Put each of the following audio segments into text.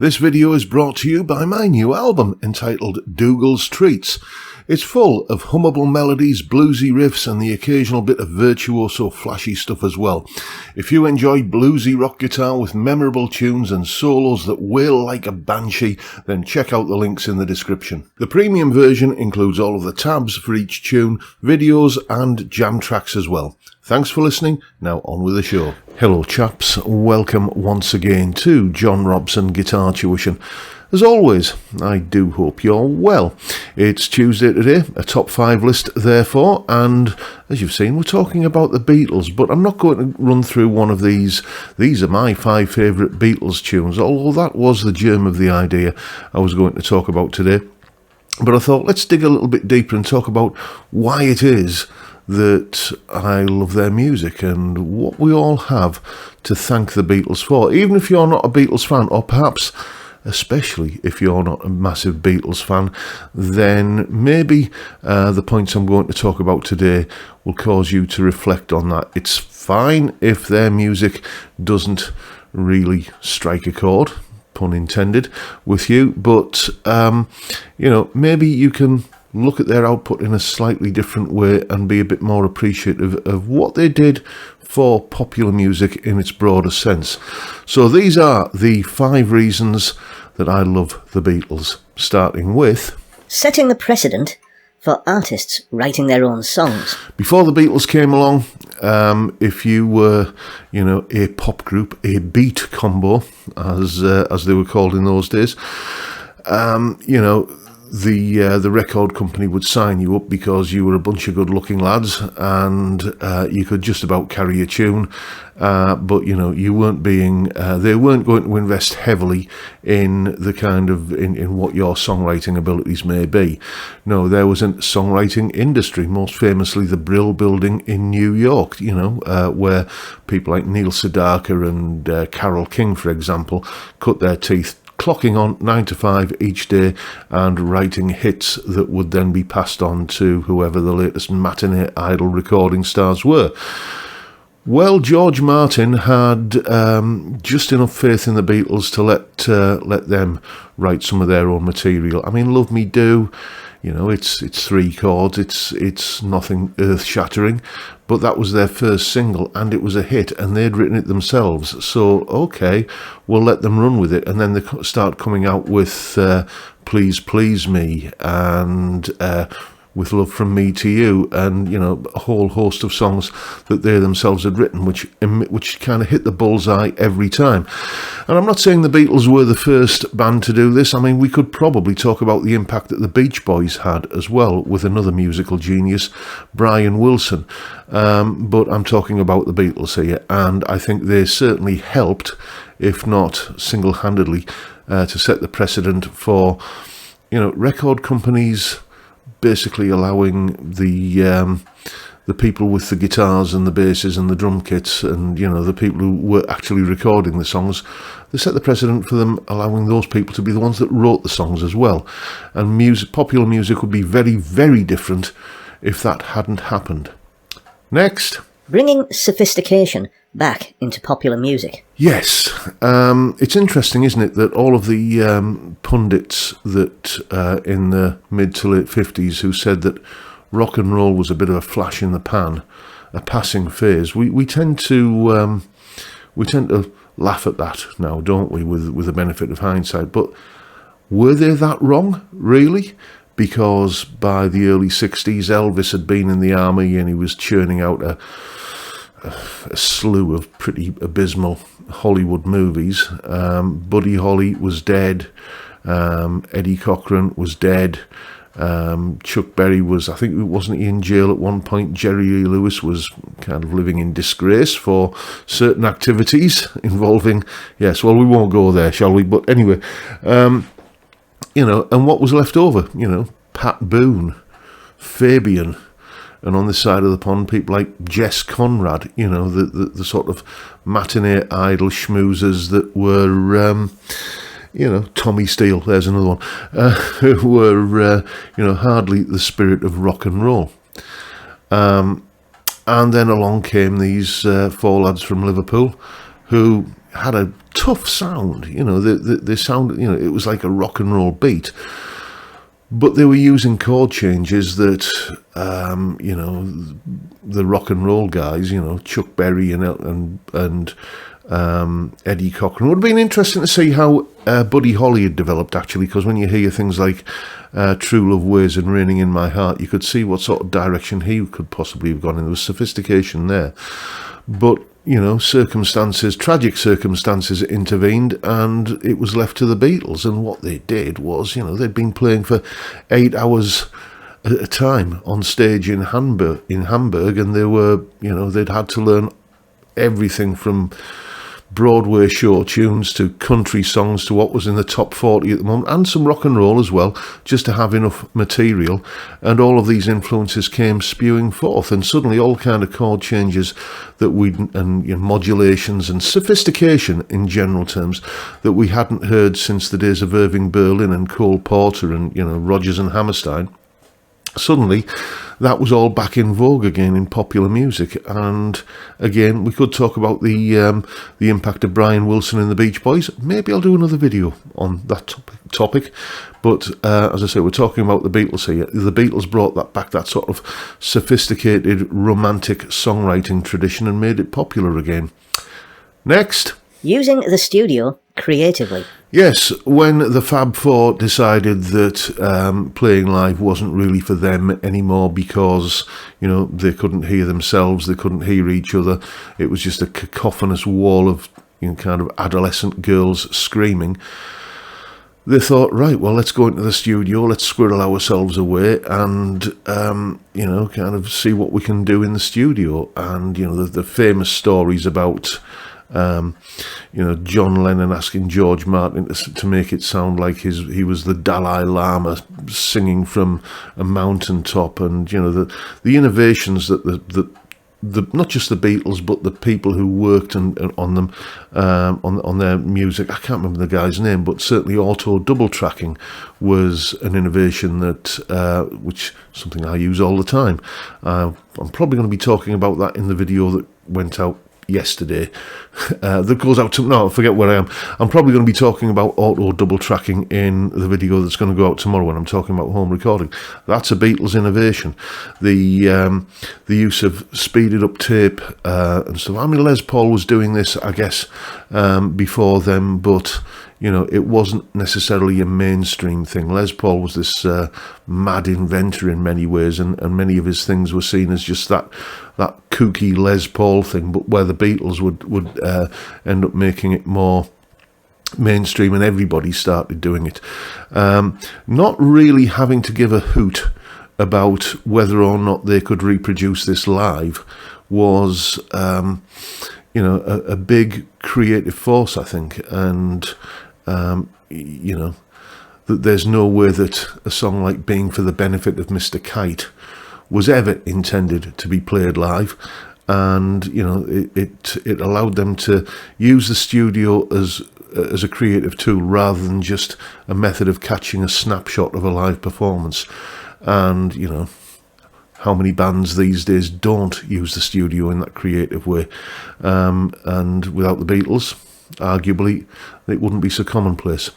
This video is brought to you by my new album entitled Dougal's Treats. It's full of hummable melodies, bluesy riffs and the occasional bit of virtuoso flashy stuff as well. If you enjoy bluesy rock guitar with memorable tunes and solos that wail like a banshee, then check out the links in the description. The premium version includes all of the tabs for each tune, videos and jam tracks as well. Thanks for listening. Now on with the show. Hello chaps, welcome once again to John Robson Guitar Tuition. As always, I do hope you're well. It's Tuesday today, a top 5 list therefore, and as you've seen, we're talking about the Beatles, but I'm not going to run through one of these. These are my 5 favourite Beatles tunes, although that was the germ of the idea I was going to talk about today. But I thought, let's dig a little bit deeper and talk about why it is that I love their music and what we all have to thank the Beatles for. Even if you're not a Beatles fan, or perhaps especially if you're not a massive Beatles fan, then maybe the points I'm going to talk about today will cause you to reflect on that. It's fine if their music doesn't really strike a chord, pun intended, with you, but maybe you can look at their output in a slightly different way and be a bit more appreciative of what they did for popular music in its broader sense. So these are the 5 reasons that I love the Beatles, starting with setting the precedent for artists writing their own songs. Before the Beatles came along, if you were, a pop group, a beat combo, as they were called in those days, the record company would sign you up because you were a bunch of good-looking lads and you could just about carry a tune, but you weren't being. They weren't going to invest heavily in the kind of in what your songwriting abilities may be. No, there was a songwriting industry, most famously the Brill Building in New York. Where people like Neil Sedaka and Carole King, for example, cut their teeth, clocking on 9 to 5 each day and writing hits that would then be passed on to whoever the latest matinee idol recording stars were. Well, George Martin had just enough faith in the Beatles to let them write some of their own material. I mean, Love Me Do, it's 3 chords, it's nothing earth-shattering, but that was their first single and it was a hit and they'd written it themselves. So, okay, we'll let them run with it. And then they start coming out with Please Please Me and With Love From Me To You, and a whole host of songs that they themselves had written, which kind of hit the bullseye every time. And I'm not saying the Beatles were the first band to do this. I mean, we could probably talk about the impact that the Beach Boys had as well, with another musical genius, Brian Wilson. But I'm talking about the Beatles here, and I think they certainly helped, if not single-handedly, to set the precedent for record companies basically allowing the people with the guitars and the basses and the drum kits and the people who were actually recording the songs, they set the precedent for them, allowing those people to be the ones that wrote the songs as well. And popular music would be very, very different if that hadn't happened. Next, bringing sophistication back into popular music. Yes, it's interesting, isn't it, that all of the pundits that in the mid to late 50s who said that rock and roll was a bit of a flash in the pan, a passing phase, we tend to laugh at that now, don't we, with the benefit of hindsight. But were they that wrong, really? Because by the early 60s, Elvis had been in the army and he was churning out a slew of pretty abysmal Hollywood movies. Buddy Holly was dead. Eddie Cochran was dead. Chuck Berry was, I think, wasn't he in jail at one point? Jerry Lee Lewis was kind of living in disgrace for certain activities involving, yes, well, we won't go there, shall we? But anyway, and what was left over? Pat Boone, Fabian, and on this side of the pond, people like Jess Conrad, the sort of matinee idol schmoozers that were, Tommy Steele, there's another one, who were, hardly the spirit of rock and roll. And then along came these 4 lads from Liverpool who had a tough sound. You know, they sound, you know, it was like a rock and roll beat. But they were using chord changes that, you know, the rock and roll guys, you know, Chuck Berry and Eddie Cochran. It would have been interesting to see how Buddy Holly had developed, actually, because when you hear things like True Love Ways and Raining in My Heart, you could see what sort of direction he could possibly have gone in. There was sophistication there. But, you know, tragic circumstances intervened, and it was left to the Beatles. And what they did was, you know, they'd been playing for 8 hours at a time on stage in Hamburg, and they were, you know, they'd had to learn everything from Broadway show tunes to country songs to what was in the top 40 at the moment, and some rock and roll as well, just to have enough material. And all of these influences came spewing forth, and suddenly all kind of chord changes that and you know, modulations and sophistication in general terms that we hadn't heard since the days of Irving Berlin and Cole Porter and, you know, Rodgers and Hammerstein. Suddenly that was all back in vogue again in popular music. And again, we could talk about the impact of Brian Wilson and the Beach Boys. Maybe I'll do another video on that topic. But as I say, we're talking about the Beatles here. The Beatles brought that back, that sort of sophisticated romantic songwriting tradition, and made it popular again. Next. Using the studio creatively. Yes, when the Fab Four decided that playing live wasn't really for them anymore because, you know, they couldn't hear themselves, they couldn't hear each other. It was just a cacophonous wall of, you know, kind of adolescent girls screaming. They thought, right, well, let's go into the studio, let's squirrel ourselves away and, you know, kind of see what we can do in the studio. And, you know, the famous stories about you know, John Lennon asking George Martin to make it sound like he was the Dalai Lama singing from a mountaintop, and, you know, the innovations that the not just the Beatles but the people who worked on them on their music. I can't remember the guy's name, but certainly auto double tracking was an innovation that which something I use all the time. I'm probably going to be talking about that in the video that went out yesterday that goes out to, no, I forget where I am. I'm probably going to be talking about auto double tracking in the video that's going to go out tomorrow when I'm talking about home recording. That's a Beatles innovation. The use of speeded up tape and stuff. I mean, Les Paul was doing this, I guess, before them, but, you know, it wasn't necessarily a mainstream thing. Les Paul was this mad inventor in many ways, and many of his things were seen as just that kooky Les Paul thing, but where the Beatles would end up making it more mainstream, and everybody started doing it. Not really having to give a hoot about whether or not they could reproduce this live was, you know, a big creative force, I think. And, you know, that there's no way that a song like Being for the Benefit of Mr. Kite was ever intended to be played live. And, you know, it allowed them to use the studio as a creative tool rather than just a method of catching a snapshot of a live performance. And, you know, how many bands these days don't use the studio in that creative way? And without the Beatles, arguably, it wouldn't be so commonplace.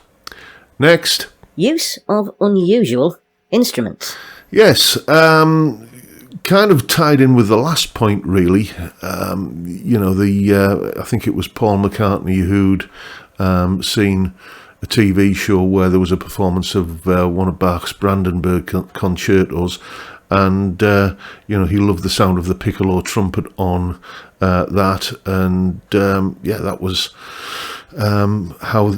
Next. Use of unusual instruments. Yes, kind of tied in with the last point, really. You know, I think it was Paul McCartney who'd seen a TV show where there was a performance of one of Bach's Brandenburg concertos, and you know, he loved the sound of the piccolo trumpet on that, and yeah, that was how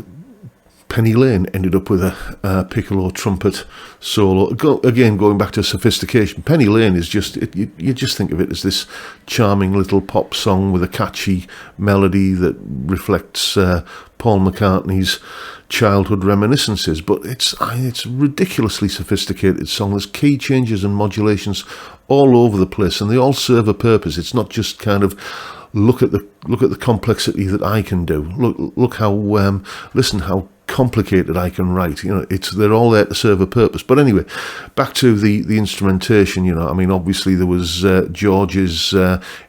Penny Lane ended up with a piccolo trumpet solo. Again, going back to sophistication, Penny Lane is just, you just think of it as this charming little pop song with a catchy melody that reflects Paul McCartney's childhood reminiscences, but it's a ridiculously sophisticated song. There's key changes and modulations all over the place, and they all serve a purpose. It's not just kind of look at the complexity that I can do. Look how listen how complicated I can write. They're all there to serve a purpose. But anyway, back to the instrumentation. I mean, obviously there was George's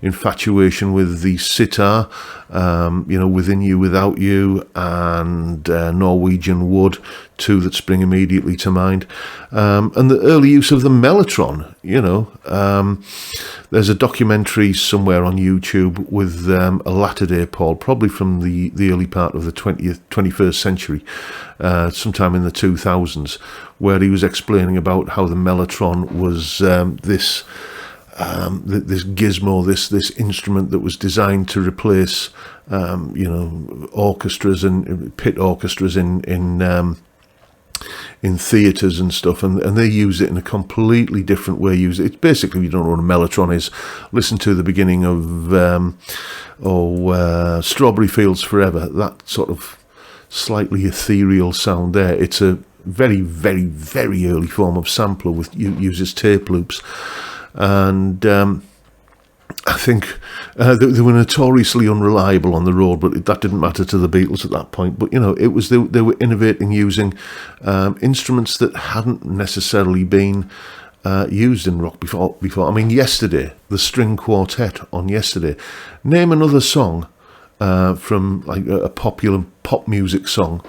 infatuation with the sitar, Within You, Without You, and Norwegian Wood, two that spring immediately to mind, and the early use of the mellotron. There's a documentary somewhere on YouTube with a latter-day Paul, probably from the early part of the 21st century, sometime in the 2000s, where he was explaining about how the mellotron was this gizmo, this instrument that was designed to replace, orchestras and pit orchestras in theatres and stuff, and they use it in a completely different way. It's basically, if you don't know what a mellotron is, listen to the beginning of Strawberry Fields Forever, that sort of slightly ethereal sound there. It's a very, very, very early form of sampler uses tape loops. And I think they were notoriously unreliable on the road, but that didn't matter to the Beatles at that point. But it was they were innovating using instruments that hadn't necessarily been used in rock before. I mean, Yesterday, the string quartet on Yesterday. Name another song from like a popular pop music song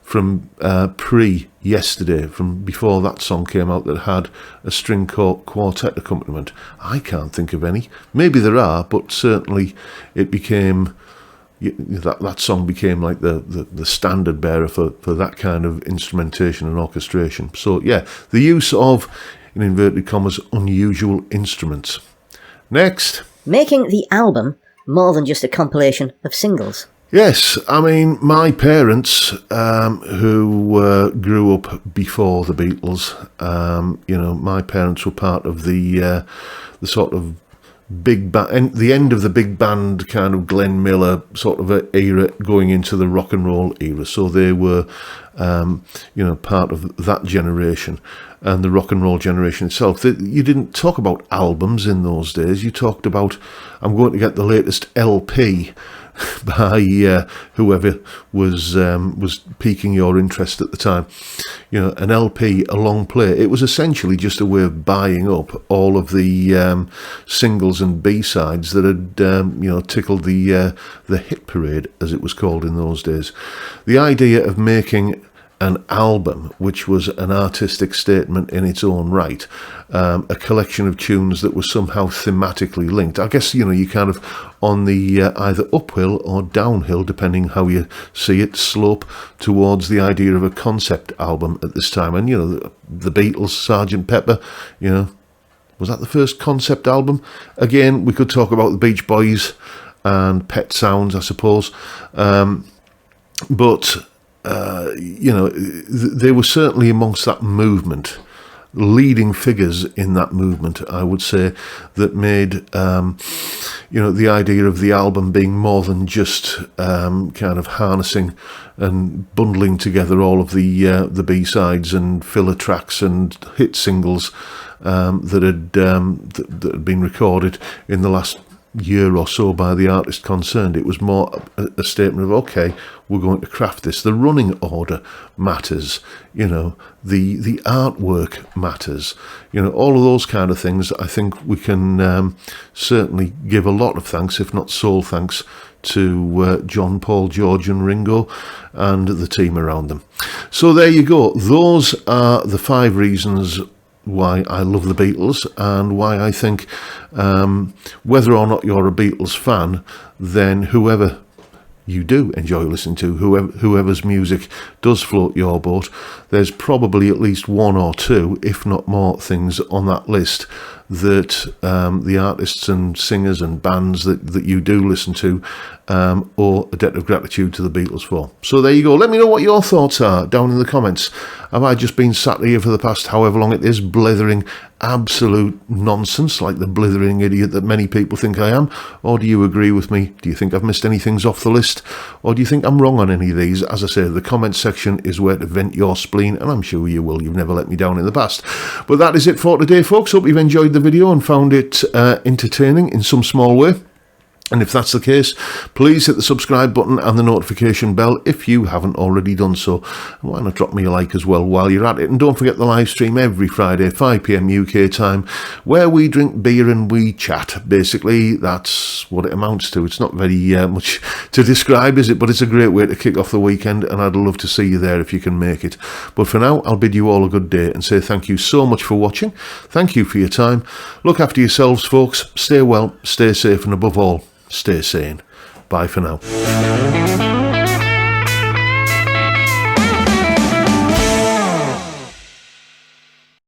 from pre-Yesterday, from before that song came out, that had a string quartet accompaniment. I can't think of any. Maybe there are, but certainly it became, that song became like the standard bearer for that kind of instrumentation and orchestration. So yeah, the use of, in inverted commas, unusual instruments. Next. Making the album more than just a compilation of singles. Yes, I mean, my parents, who grew up before the Beatles, my parents were part of the sort of big band, the end of the big band kind of Glenn Miller sort of era, going into the rock and roll era. So they were, part of that generation and the rock and roll generation itself. You didn't talk about albums in those days. You talked about, I'm going to get the latest LP by whoever was piquing your interest at the time. An LP, a long play. It was essentially just a way of buying up all of the singles and B-sides that had tickled the hit parade, as it was called in those days. The idea of making an album, which was an artistic statement in its own right, a collection of tunes that was somehow thematically linked. I guess, you kind of on the either uphill or downhill, depending how you see it, slope towards the idea of a concept album at this time. And, the Beatles, Sgt. Pepper, was that the first concept album? Again, we could talk about the Beach Boys and Pet Sounds, I suppose. But they were certainly amongst that movement, leading figures in that movement, I would say, that made, the idea of the album being more than just kind of harnessing and bundling together all of the B-sides and filler tracks and hit singles that had been recorded in the last year or so by the artist concerned. It was more a statement of, okay, we're going to craft this. The running order matters, the artwork matters, all of those kind of things. I think we can certainly give a lot of thanks, if not sole thanks, to John, Paul, George and Ringo and the team around them. So there you go. Those are the 5 reasons why I love the Beatles, and why I think whether or not you're a Beatles fan, then whoever you do enjoy listening to, whoever's music does float your boat, there's probably at least 1 or 2, if not more, things on that list that the artists and singers and bands that you do listen to owe a debt of gratitude to the Beatles for. So there you go. Let me know what your thoughts are down in the comments. Have I just been sat here for the past however long it is, blithering absolute nonsense like the blithering idiot that many people think I am? Or do you agree with me? Do you think I've missed any things off the list? Or do you think I'm wrong on any of these? As I say, the comment section is where to vent your spleen, and I'm sure you will. You've never let me down in the past. But that is it for today, folks. Hope you've enjoyed the video and found it entertaining in some small way. And if that's the case, please hit the subscribe button and the notification bell if you haven't already done so. And why not drop me a like as well while you're at it. And don't forget the live stream every Friday, 5 p.m. UK time, where we drink beer and we chat. Basically, that's what it amounts to. It's not very much to describe, is it? But it's a great way to kick off the weekend, and I'd love to see you there if you can make it. But for now, I'll bid you all a good day and say thank you so much for watching. Thank you for your time. Look after yourselves, folks. Stay well, stay safe, and above all, stay sane. Bye for now.